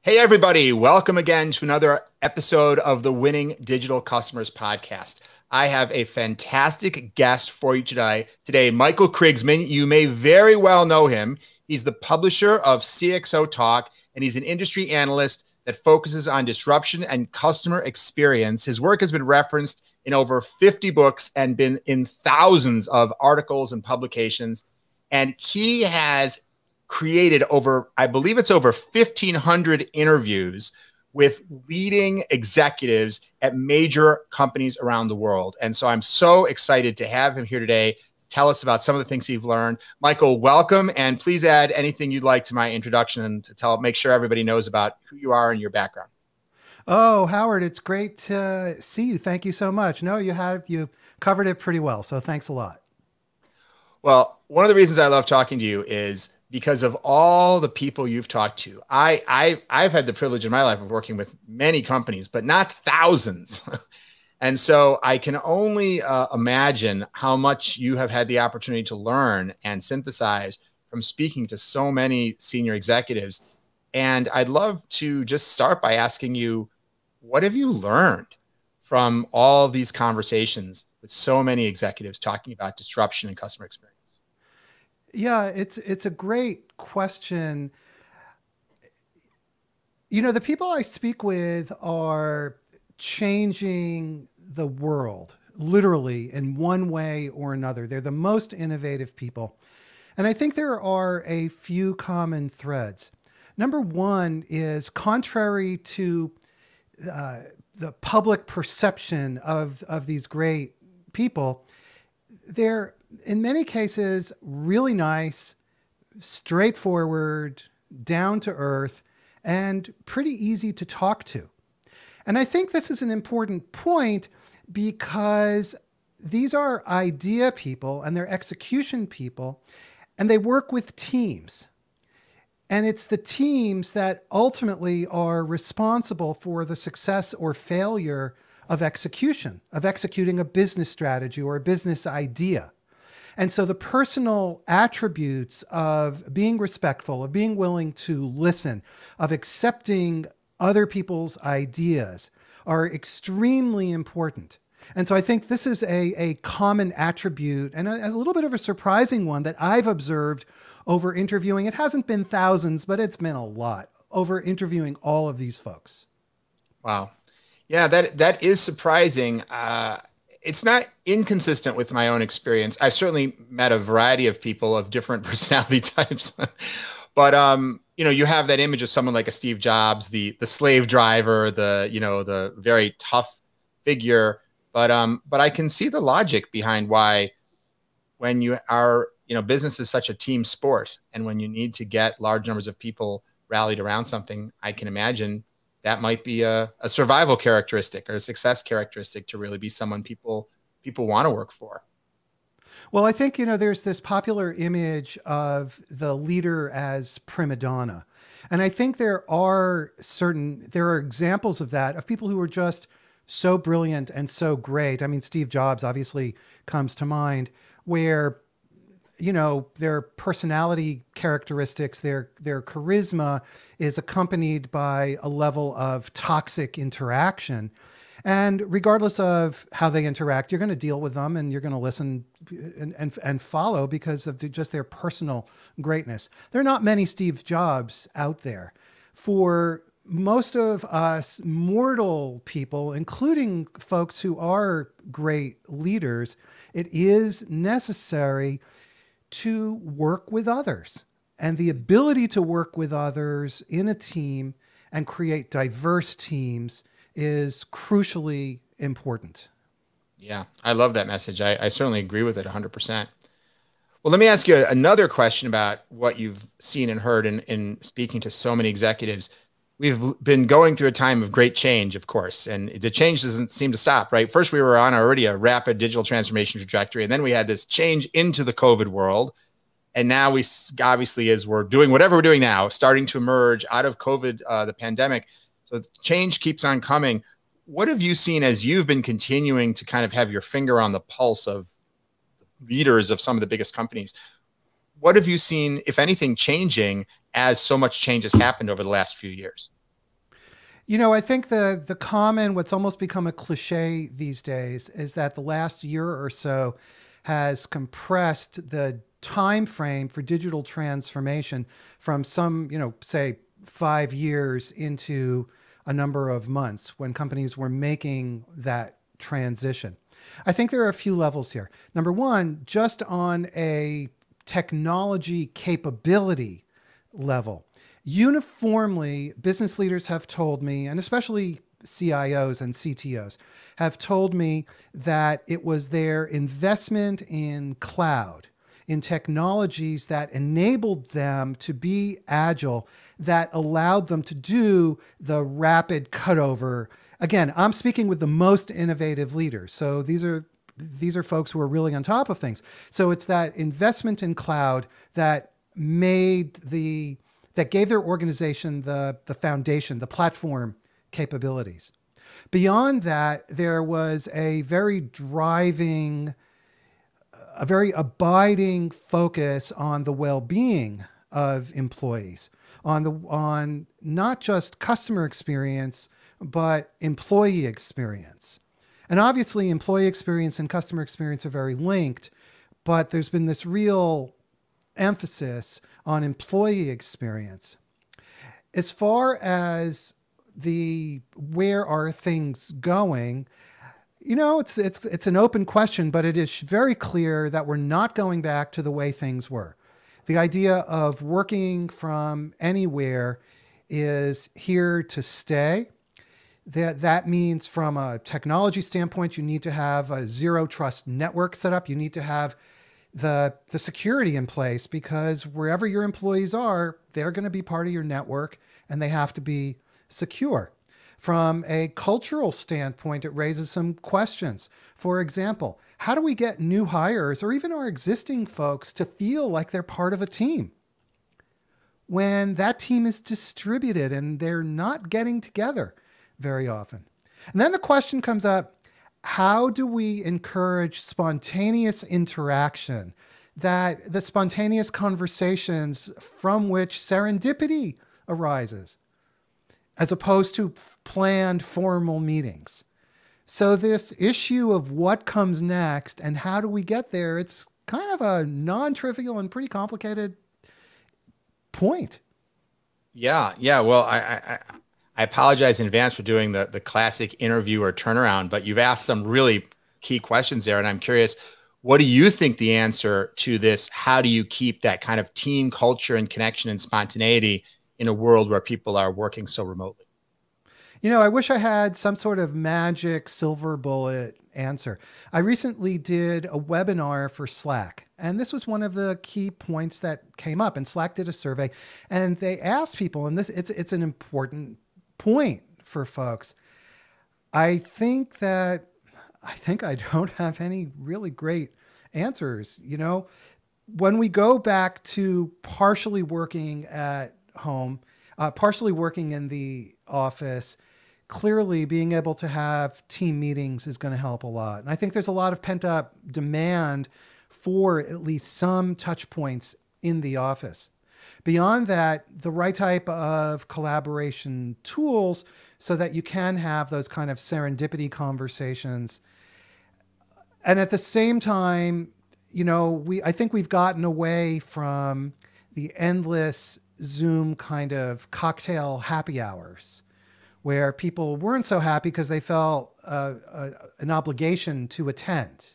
Hey, everybody. Welcome again to another episode of the Winning Digital Customers podcast. I have a fantastic guest for you today, Michael Krigsman. You may very well know him. He's the publisher of CXOTalk, and he's an industry analyst that focuses on disruption and customer experience. His work has been referenced in over 50 books and been in thousands of articles and publications. And he has created over 1,500 interviews with leading executives at major companies around the world. And so I'm so excited to have him here today to tell us about some of the things he's learned. Michael, welcome. And please add anything you'd like to my introduction and to make sure everybody knows about who you are and your background. Oh, Howard, it's great to see you. Thank you so much. No, you covered it pretty well. So thanks a lot. Well, one of the reasons I love talking to you is because of all the people you've talked to. I've had the privilege in my life of working with many companies, but not thousands. And so I can only imagine how much you have had the opportunity to learn and synthesize from speaking to so many senior executives. And I'd love to just start by asking you, what have you learned from all of these conversations with so many executives talking about disruption and customer experience? Yeah, it's a great question. You know, the people I speak with are changing the world, literally, in one way or another. They're the most innovative people. And I think there are a few common threads. Number one is, contrary to the public perception of these great people, they're in many cases really nice, straightforward, down to earth, and pretty easy to talk to. And I think this is an important point because these are idea people and they're execution people, and they work with teams. And it's the teams that ultimately are responsible for the success or failure of executing a business strategy or a business idea. And so the personal attributes of being respectful, of being willing to listen, of accepting other people's ideas are extremely important. And so I think this is a common attribute and a little bit of a surprising one that I've observed over interviewing. It hasn't been thousands, but it's been a lot over interviewing all of these folks. Wow. Yeah, that is surprising. It's not inconsistent with my own experience. I've certainly met a variety of people of different personality types, but you have that image of someone like a Steve Jobs, the slave driver, the very tough figure. But I can see the logic behind why, when you are, business is such a team sport, and when you need to get large numbers of people rallied around something, I can imagine that might be a survival characteristic or a success characteristic to really be someone people want to work for. Well, I think, there's this popular image of the leader as prima donna. And I think there are examples of that, of people who are just so brilliant and so great. I mean, Steve Jobs obviously comes to mind, where their personality characteristics, their charisma is accompanied by a level of toxic interaction. And regardless of how they interact, you're going to deal with them and you're going to listen and follow because of just their personal greatness. There are not many Steve Jobs out there. For most of us mortal people, including folks who are great leaders, it is necessary to work with others. And the ability to work with others in a team and create diverse teams is crucially important. Yeah, I love that message. I certainly agree with it 100%. Well, let me ask you another question about what you've seen and heard in speaking to so many executives. We've been going through a time of great change, of course, and the change doesn't seem to stop, right? First, we were on already a rapid digital transformation trajectory, and then we had this change into the COVID world. And now we obviously, as we're doing whatever we're doing now, starting to emerge out of COVID, the pandemic. So change keeps on coming. What have you seen as you've been continuing to kind of have your finger on the pulse of leaders of some of the biggest companies. What have you seen, if anything, changing as so much change has happened over the last few years? I think the common, what's almost become a cliche these days, is that the last year or so has compressed the time frame for digital transformation from some, say 5 years into a number of months when companies were making that transition. I think there are a few levels here. Number one, just on a technology capability level, uniformly, business leaders have told me, and especially CIOs and CTOs, have told me that it was their investment in cloud, in technologies that enabled them to be agile, that allowed them to do the rapid cutover. Again, I'm speaking with the most innovative leaders. So these are folks who are really on top of things. So it's that investment in cloud that gave their organization the foundation, the platform capabilities. Beyond that, there was a very abiding focus on the well-being of employees, on not just customer experience, but employee experience. And obviously, employee experience and customer experience are very linked, but there's been this real emphasis on employee experience. As far as where are things going, it's an open question, but it is very clear that we're not going back to the way things were. The idea of working from anywhere is here to stay. That means from a technology standpoint, you need to have a zero trust network set up. You need to have the security in place, because wherever your employees are, they're going to be part of your network and they have to be secure. From a cultural standpoint, it raises some questions. For example, how do we get new hires or even our existing folks to feel like they're part of a team when that team is distributed and they're not getting together very often? And then the question comes up, how do we encourage spontaneous interaction, that the spontaneous conversations from which serendipity arises, as opposed to planned formal meetings? So this issue of what comes next and how do we get there, it's kind of a non-trivial and pretty complicated point. Yeah. Well, I apologize in advance for doing the classic interview or turnaround, but you've asked some really key questions there. And I'm curious, what do you think the answer to this? How do you keep that kind of team culture and connection and spontaneity in a world where people are working so remotely? I wish I had some sort of magic silver bullet answer. I recently did a webinar for Slack, and this was one of the key points that came up. And Slack did a survey, and they asked people, and it's an important point for folks. I think I don't have any really great answers. When we go back to partially working at home, partially working in the office, clearly being able to have team meetings is going to help a lot. And I think there's a lot of pent up demand for at least some touch points in the office. Beyond that, the right type of collaboration tools so that you can have those kind of serendipity conversations. And at the same time, I think we've gotten away from the endless Zoom kind of cocktail happy hours where people weren't so happy because they felt an obligation to attend.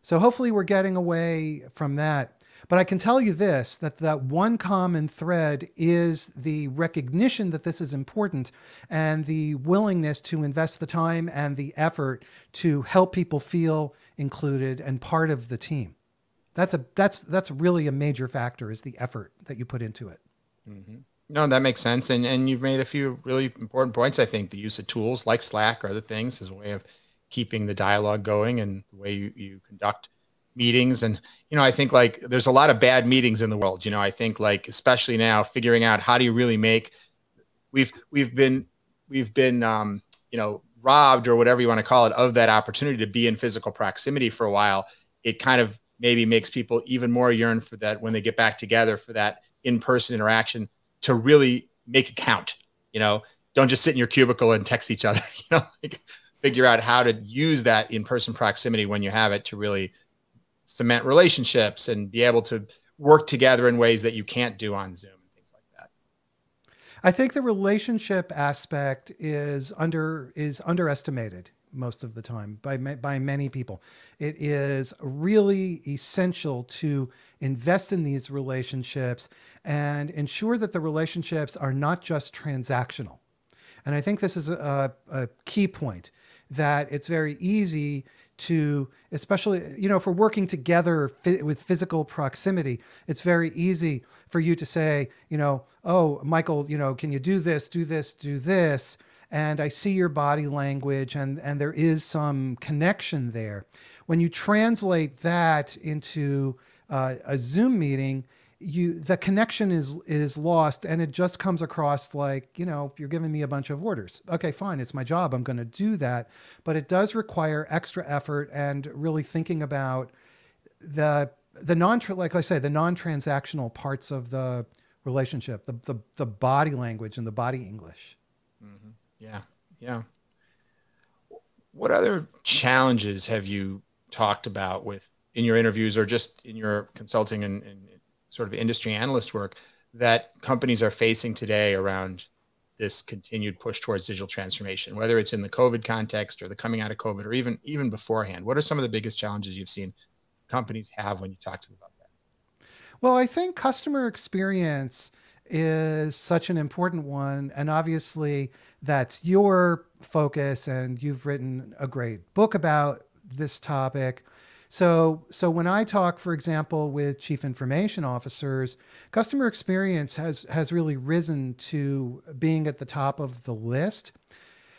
So hopefully we're getting away from that. But I can tell you this, that one common thread is the recognition that this is important and the willingness to invest the time and the effort to help people feel included and part of the team. That's really a major factor, is the effort that you put into it. Mm-hmm. No, that makes sense. And you've made a few really important points. I think the use of tools like Slack or other things is a way of keeping the dialogue going and the way you conduct meetings. And, I think like there's a lot of bad meetings in the world. I think like, especially now, figuring out how do you really make, we've been robbed, or whatever you want to call it, of that opportunity to be in physical proximity for a while. It kind of maybe makes people even more yearn for that when they get back together for that in-person interaction to really make it count. Don't just sit in your cubicle and text each other, like figure out how to use that in-person proximity when you have it to really cement relationships and be able to work together in ways that you can't do on Zoom and things like that. I think the relationship aspect is underestimated most of the time by many people. It is really essential to invest in these relationships and ensure that the relationships are not just transactional. And I think this is a key point, that it's very easy to, especially, if we're working together with physical proximity, it's very easy for you to say, oh, Michael, can you do this, do this, do this? And I see your body language, and there is some connection there. When you translate that into a Zoom meeting, the connection is lost, and it just comes across like, you're giving me a bunch of orders. Okay, fine, it's my job, I'm going to do that, but it does require extra effort and really thinking about the like I say, the non-transactional parts of the relationship, the body language and the body English. Mm-hmm. Yeah. What other challenges have you talked about in your interviews or just in your consulting and sort of industry analyst work that companies are facing today around this continued push towards digital transformation, whether it's in the COVID context or the coming out of COVID or even beforehand? What are some of the biggest challenges you've seen companies have when you talk to them about that? Well, I think customer experience is such an important one. And obviously that's your focus, and you've written a great book about this topic. So when I talk, for example, with chief information officers, customer experience has really risen to being at the top of the list.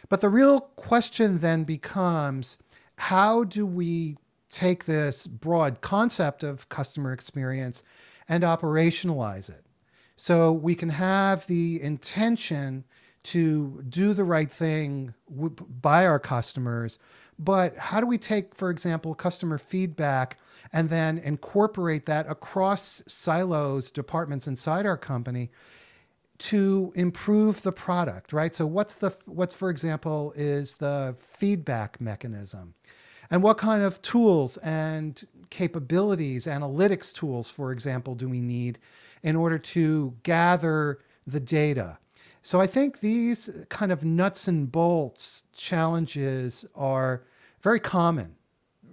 But the real question then becomes, how do we take this broad concept of customer experience and operationalize it? So we can have the intention to do the right thing by our customers, but how do we take, for example, customer feedback and then incorporate that across silos, departments inside our company to improve the product, right? So what's for example, is the feedback mechanism? And what kind of tools and capabilities, analytics tools, for example, do we need in order to gather the data? So I think these kind of nuts and bolts challenges are very common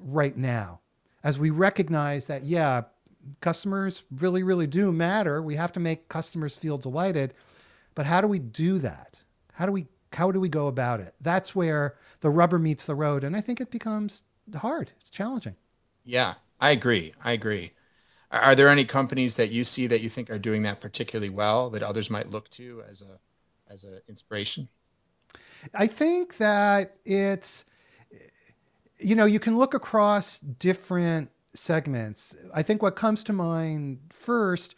right now, as we recognize that, yeah, customers really, really do matter. We have to make customers feel delighted. But how do we do that? How do we go about it? That's where the rubber meets the road. And I think it becomes hard. It's challenging. Yeah, I agree. Are there any companies that you see that you think are doing that particularly well that others might look to as an inspiration? I think that it's, you can look across different segments. I think what comes to mind first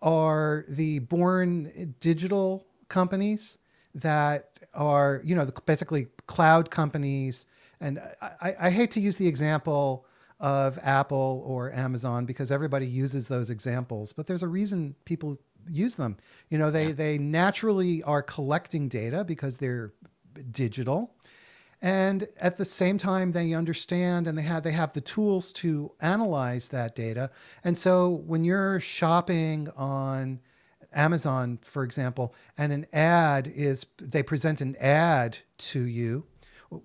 are the born digital companies that are, basically cloud companies. And I hate to use the example of Apple or Amazon because everybody uses those examples, but there's a reason people use them. They naturally are collecting data because they're digital. And at the same time, they understand and they have the tools to analyze that data. And so when you're shopping on Amazon, for example, and they present an ad to you,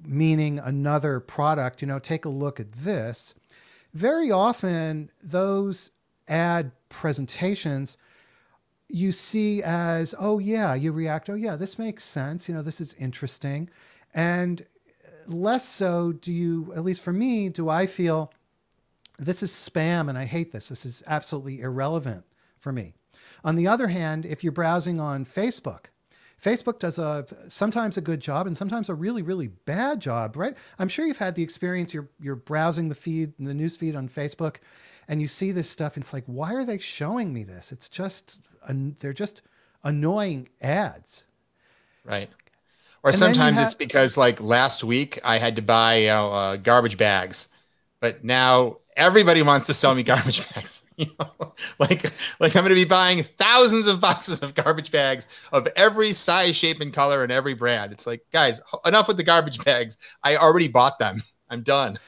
meaning another product, take a look at this. Very often those ad presentations you see as, oh yeah, you react, oh yeah, this makes sense. This is interesting. And less so do you, at least for me, do I feel this is spam and I hate this. This is absolutely irrelevant for me. On the other hand, if you're browsing on Facebook, Facebook does sometimes a good job and sometimes a really, really bad job, right? I'm sure you've had the experience, you're browsing the news feed on Facebook, and you see this stuff and it's like, why are they showing me this? It's just, they're just annoying ads. Right. Or sometimes it's because like last week I had to buy garbage bags, but now everybody wants to sell me garbage bags. Like I'm going to be buying thousands of boxes of garbage bags of every size, shape, and color and every brand. It's like, guys, enough with the garbage bags. I already bought them. I'm done.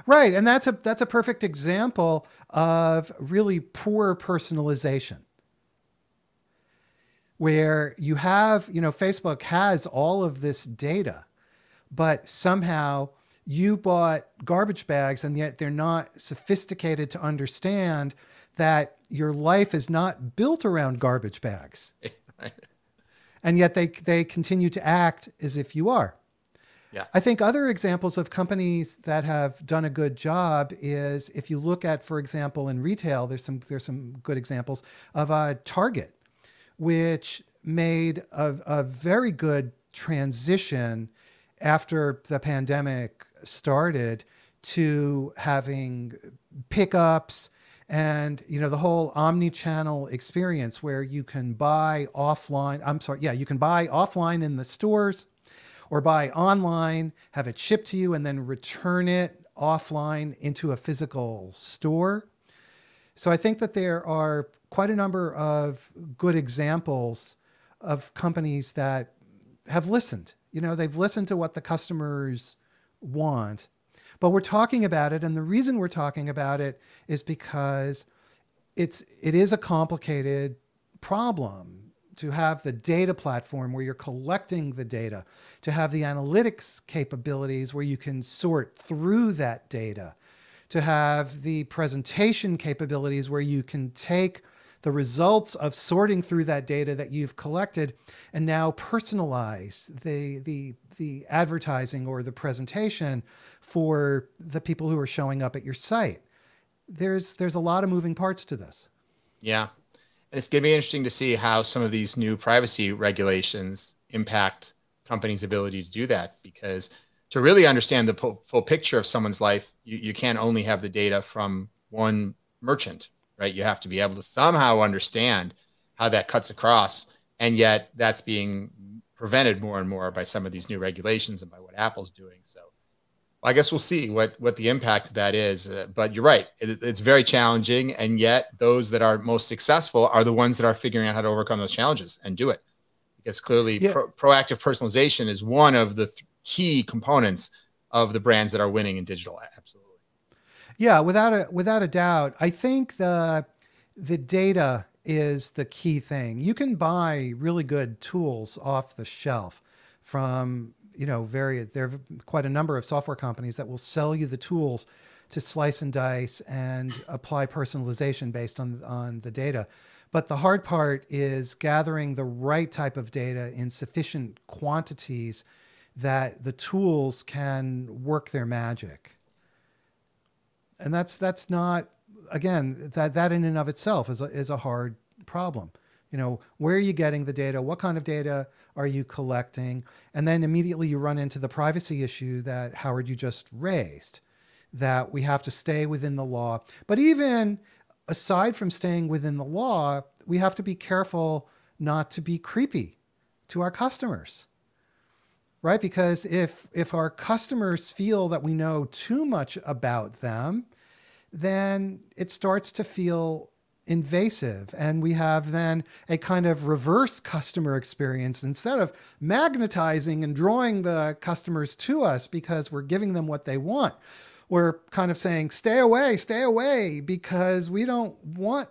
Right. And that's a perfect example of really poor personalization, where you have, Facebook has all of this data, but somehow you bought garbage bags and yet they're not sophisticated to understand that your life is not built around garbage bags. Right. And yet they continue to act as if you are. Yeah. I think other examples of companies that have done a good job is, if you look at, for example, in retail, there's some good examples of Target, which made a very good transition after the pandemic started to having pickups and, the whole omni-channel experience where you can buy offline. You can buy offline in the stores or buy online, have it shipped to you, and then return it offline into a physical store. So I think that there are quite a number of good examples of companies that have listened. They've listened to what the customers want. But we're talking about it, and the reason we're talking about it is because it is a complicated problem to have the data platform where you're collecting the data, to have the analytics capabilities where you can sort through that data, to have the presentation capabilities where you can take the results of sorting through that data that you've collected and now personalize the advertising or the presentation for the people who are showing up at your site. There's a lot of moving parts to this. Yeah. And it's going to be interesting to see how some of these new privacy regulations impact companies' ability to do that, because to really understand the full picture of someone's life, you can't only have the data from one merchant, right? You have to be able to somehow understand how that cuts across. And yet that's being prevented more and more by some of these new regulations and by what Apple's doing. So I guess we'll see what the impact of that is. But you're right. It's very challenging. And yet those that are most successful are the ones that are figuring out how to overcome those challenges and do it. Because clearly proactive personalization is one of the key components of the brands that are winning in digital. Absolutely. Yeah, without a doubt. I think the data is the key thing. You can buy really good tools off the shelf from, there are quite a number of software companies that will sell you the tools to slice and dice and apply personalization based on the data. But the hard part is gathering the right type of data in sufficient quantities that the tools can work their magic. And that's not, again, that in and of itself is a hard problem. Where are you getting the data? What kind of data are you collecting? And then immediately you run into the privacy issue that, Howard, you just raised, that we have to stay within the law. But even aside from staying within the law, we have to be careful not to be creepy to our customers, right? Because if our customers feel that we know too much about them, then it starts to feel invasive. And we have then a kind of reverse customer experience. Instead of magnetizing and drawing the customers to us because we're giving them what they want, we're kind of saying, stay away, because we don't want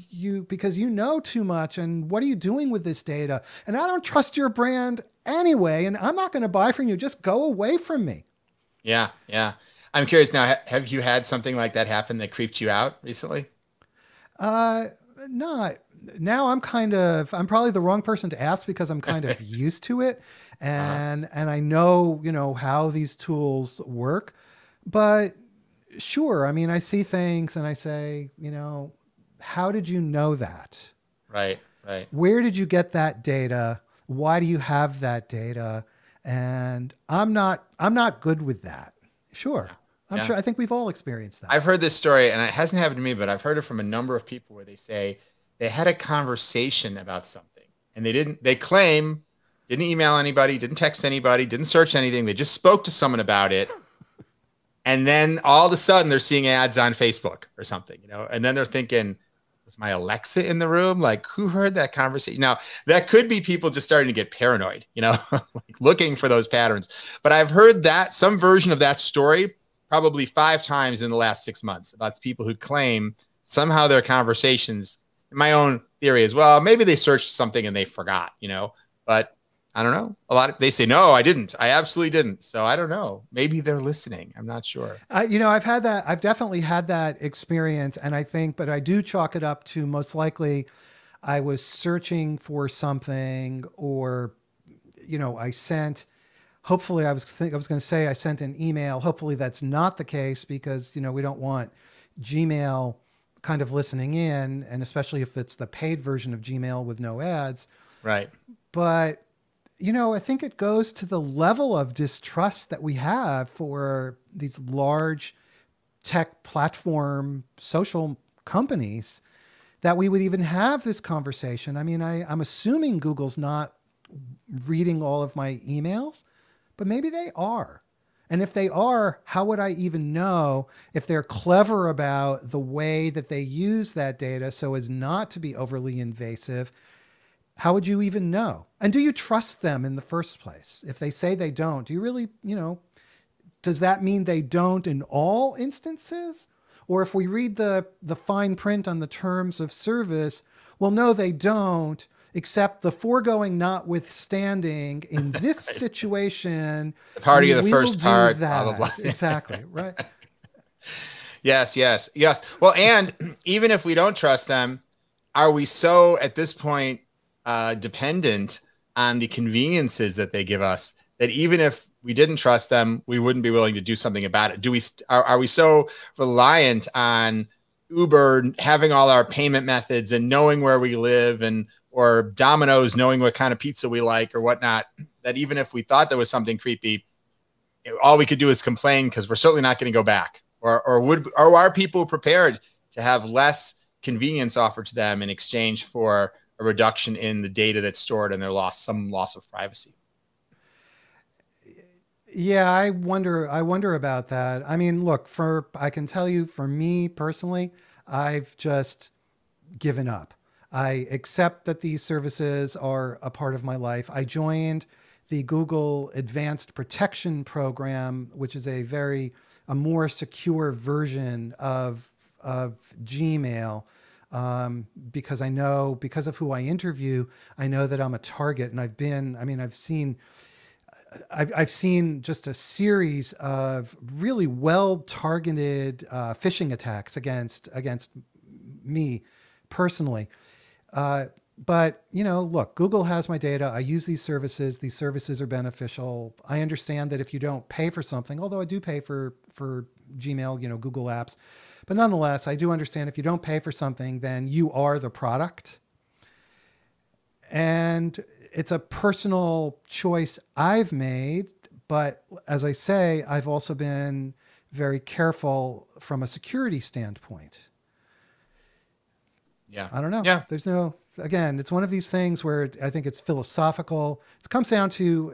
you, because you know too much. And what are you doing with this data? And I don't trust your brand anyway. And I'm not going to buy from you. Just go away from me. Yeah. Yeah. I'm curious now, have you had something like that happen that creeped you out recently? Not now. I'm probably the wrong person to ask because I'm kind of used to it. And I know, how these tools work. But sure, I mean, I see things and I say, how did you know that? Right, right. Where did you get that data? Why do you have that data? And I'm not good with that. Sure. I'm sure. I think we've all experienced that. I've heard this story, and it hasn't happened to me, but I've heard it from a number of people where they say they had a conversation about something and they claim, didn't email anybody, didn't text anybody, didn't search anything. They just spoke to someone about it. And then all of a sudden they're seeing ads on Facebook or something, you know, and then they're thinking, was my Alexa in the room? Like, who heard that conversation? Now, that could be people just starting to get paranoid, you know, like looking for those patterns. But I've heard that some version of that story probably 5 times in the last 6 months about people who claim somehow their conversations, my own theory as well, maybe they searched something and they forgot, you know, but I don't know. They say, no, I didn't. I absolutely didn't. So I don't know. Maybe they're listening. I'm not sure. You know, I've definitely had that experience. And I think, but I do chalk it up to most likely I was searching for something, or, you know, hopefully I was going to say I sent an email. Hopefully that's not the case, because, you know, we don't want Gmail kind of listening in, and especially if it's the paid version of Gmail with no ads. Right. But, you know, I think it goes to the level of distrust that we have for these large tech platform social companies that we would even have this conversation. I mean, I'm assuming Google's not reading all of my emails, but maybe they are. And if they are, how would I even know if they're clever about the way that they use that data so as not to be overly invasive? How would you even know? And do you trust them in the first place? If they say they don't, do you really, you know, does that mean they don't in all instances? Or if we read the fine print on the terms of service, well, no, they don't, except the foregoing notwithstanding in this situation. The party of the first part, blah, blah, blah. Exactly, right? Yes. Well, and even if we don't trust them, are we so at this point dependent on the conveniences that they give us that even if we didn't trust them, we wouldn't be willing to do something about it? Are we so reliant on Uber having all our payment methods and knowing where we live, and or Domino's knowing what kind of pizza we like or whatnot, that even if we thought there was something creepy, all we could do is complain because we're certainly not going to go back? Or are people prepared to have less convenience offered to them in exchange for a reduction in the data that's stored and some loss of privacy? Yeah, I wonder about that. I mean, look, I can tell you, for me personally, I've just given up. I accept that these services are a part of my life. I joined the Google Advanced Protection Program, which is a more secure version of Gmail. Because because of who I interview, I know that I'm a target, and I've seen just a series of really well targeted phishing attacks against me personally. But, you know, look, Google has my data. I use these services. These services are beneficial. I understand that if you don't pay for something, although I do pay for Gmail, you know, Google Apps, but nonetheless, I do understand if you don't pay for something, then you are the product. And it's a personal choice I've made. But as I say, I've also been very careful from a security standpoint. Yeah. I don't know. Yeah. Again, it's one of these things where I think it's philosophical. It comes down to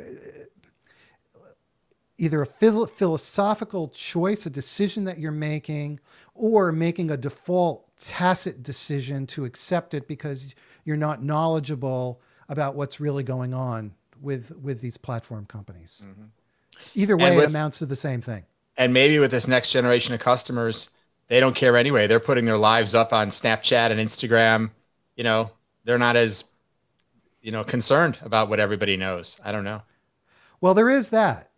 either a philosophical choice, a decision that you're making, or making a default tacit decision to accept it because you're not knowledgeable about what's really going on with these platform companies. Mm-hmm. Either way, it amounts to the same thing. And maybe with this next generation of customers, they don't care anyway. They're putting their lives up on Snapchat and Instagram. You know, they're not as, you know, concerned about what everybody knows. I don't know. Well, there is that.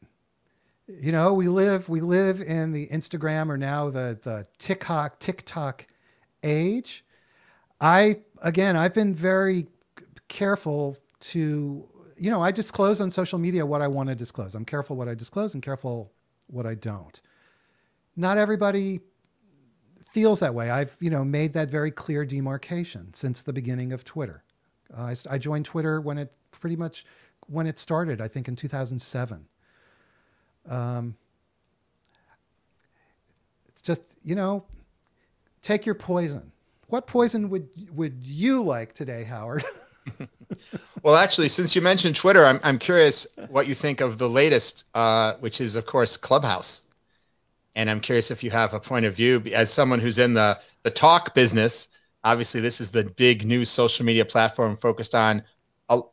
You know, we live in the Instagram, or now the TikTok age. I've been very careful to, you know, I disclose on social media what I want to disclose. I'm careful what I disclose and careful what I don't. Not everybody feels that way. I've, you know, made that very clear demarcation since the beginning of Twitter. I joined Twitter when it started, I think in 2007. It's just, you know, take your poison. What poison would you like today, Howard? Well, actually, since you mentioned Twitter, I'm curious what you think of the latest, which is, of course, Clubhouse. And I'm curious if you have a point of view as someone who's in the talk business. Obviously, this is the big new social media platform focused on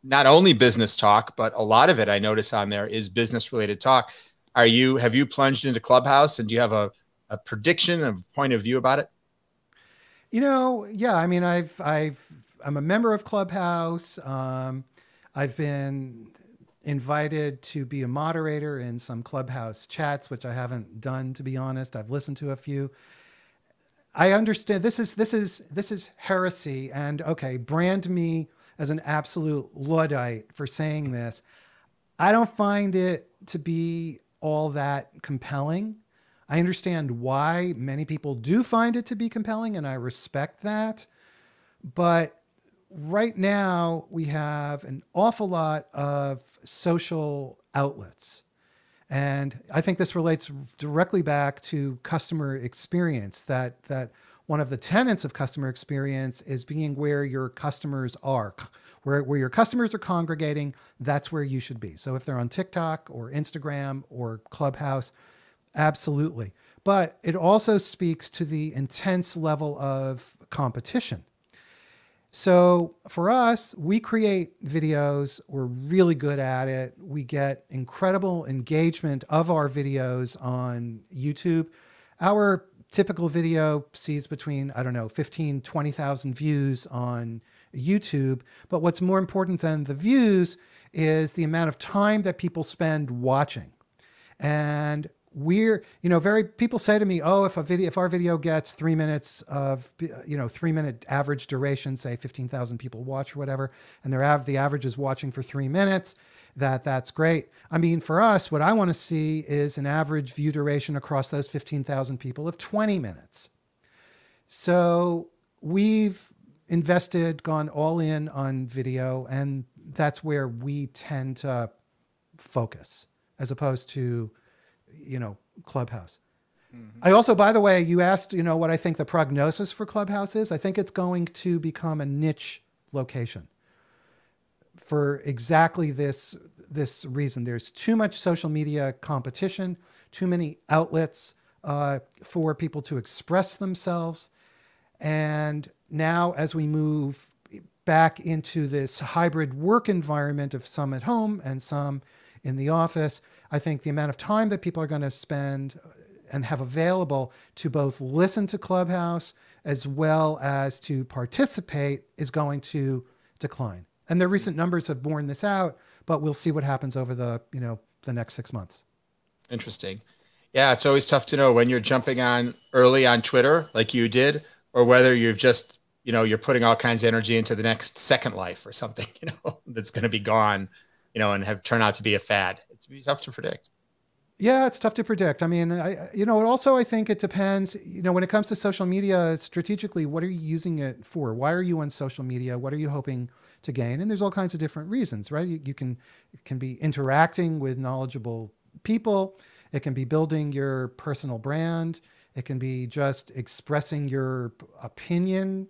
not only business talk, but a lot of it I notice on there is business related talk. Have you plunged into Clubhouse, and do you have a prediction, a point of view about it? Yeah, I mean, I'm a member of Clubhouse. I've been invited to be a moderator in some Clubhouse chats, which I haven't done, to be honest. I've listened to a few. I understand this is heresy, and okay, brand me as an absolute Luddite for saying this. I don't find it to be all that compelling. I understand why many people do find it to be compelling, and I respect that. But right now, we have an awful lot of social outlets. And I think this relates directly back to customer experience, that one of the tenets of customer experience is being where your customers are. Where your customers are congregating, that's where you should be. So if they're on TikTok or Instagram or Clubhouse, absolutely. But it also speaks to the intense level of competition. So for us, we create videos. We're really good at it. We get incredible engagement of our videos on YouTube. Our typical video sees between, I don't know, 15, 20,000 views on YouTube. But what's more important than the views is the amount of time that people spend watching. And very people say to me, oh, if our video gets 3 minutes of 3 minute average duration, say 15,000 people watch or whatever, and the average is watching for 3 minutes, that's great. I mean, for us, what I want to see is an average view duration across those 15,000 people of 20 minutes. So we've gone all in on video, and that's where we tend to focus as opposed to Clubhouse. Mm-hmm. I also, by the way, you asked, what I think the prognosis for Clubhouse is. I think it's going to become a niche location for exactly this reason. There's too much social media competition, too many outlets for people to express themselves. And now as we move back into this hybrid work environment of some at home and some in the office, I think the amount of time that people are going to spend and have available to both listen to Clubhouse as well as to participate is going to decline. And the recent numbers have borne this out, but we'll see what happens over the next 6 months. Interesting. Yeah, it's always tough to know when you're jumping on early on Twitter like you did, or whether you've just, you're putting all kinds of energy into the next Second Life or something, that's going to be gone, and have turned out to be a fad. It's tough to predict. Yeah, it's tough to predict. I mean, I think it depends, when it comes to social media, strategically, what are you using it for? Why are you on social media? What are you hoping to gain? And there's all kinds of different reasons, right? It can be interacting with knowledgeable people. It can be building your personal brand. It can be just expressing your opinion.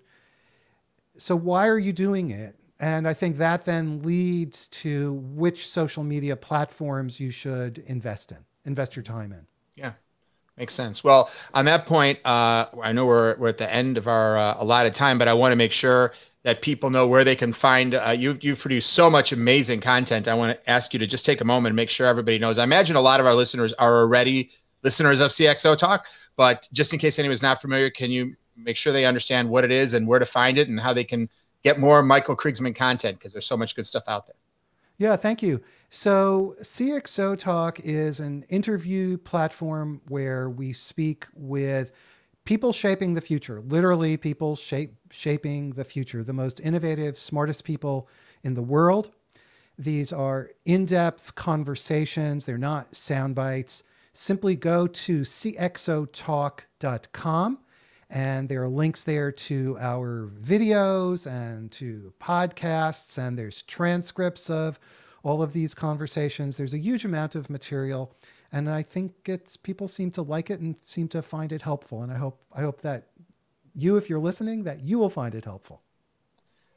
So why are you doing it? And I think that then leads to which social media platforms you should invest your time in. Yeah, makes sense. Well, on that point, I know we're at the end of our allotted time, but I want to make sure that people know where they can find, you've produced so much amazing content. I want to ask you to just take a moment and make sure everybody knows. I imagine a lot of our listeners are already listeners of CXOTalk, but just in case anyone's not familiar, can you make sure they understand what it is and where to find it and how they can get more Michael Krigsman content, because there's so much good stuff out there. Yeah, thank you. So CXOTalk is an interview platform where we speak with people shaping the future, literally people shaping the future, the most innovative, smartest people in the world. These are in-depth conversations. They're not sound bites. Simply go to CXOTalk.com. And there are links there to our videos and to podcasts, and there's transcripts of all of these conversations. There's a huge amount of material, and I think people seem to like it and seem to find it helpful. And I hope that if you're listening, that you will find it helpful.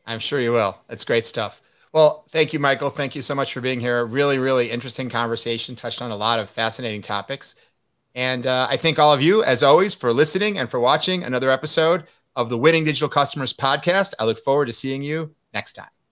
I'm sure you will. It's great stuff. Well, thank you, Michael. Thank you so much for being here. Really, really interesting conversation. Touched on a lot of fascinating topics. And I thank all of you, as always, for listening and for watching another episode of the Winning Digital Customers podcast. I look forward to seeing you next time.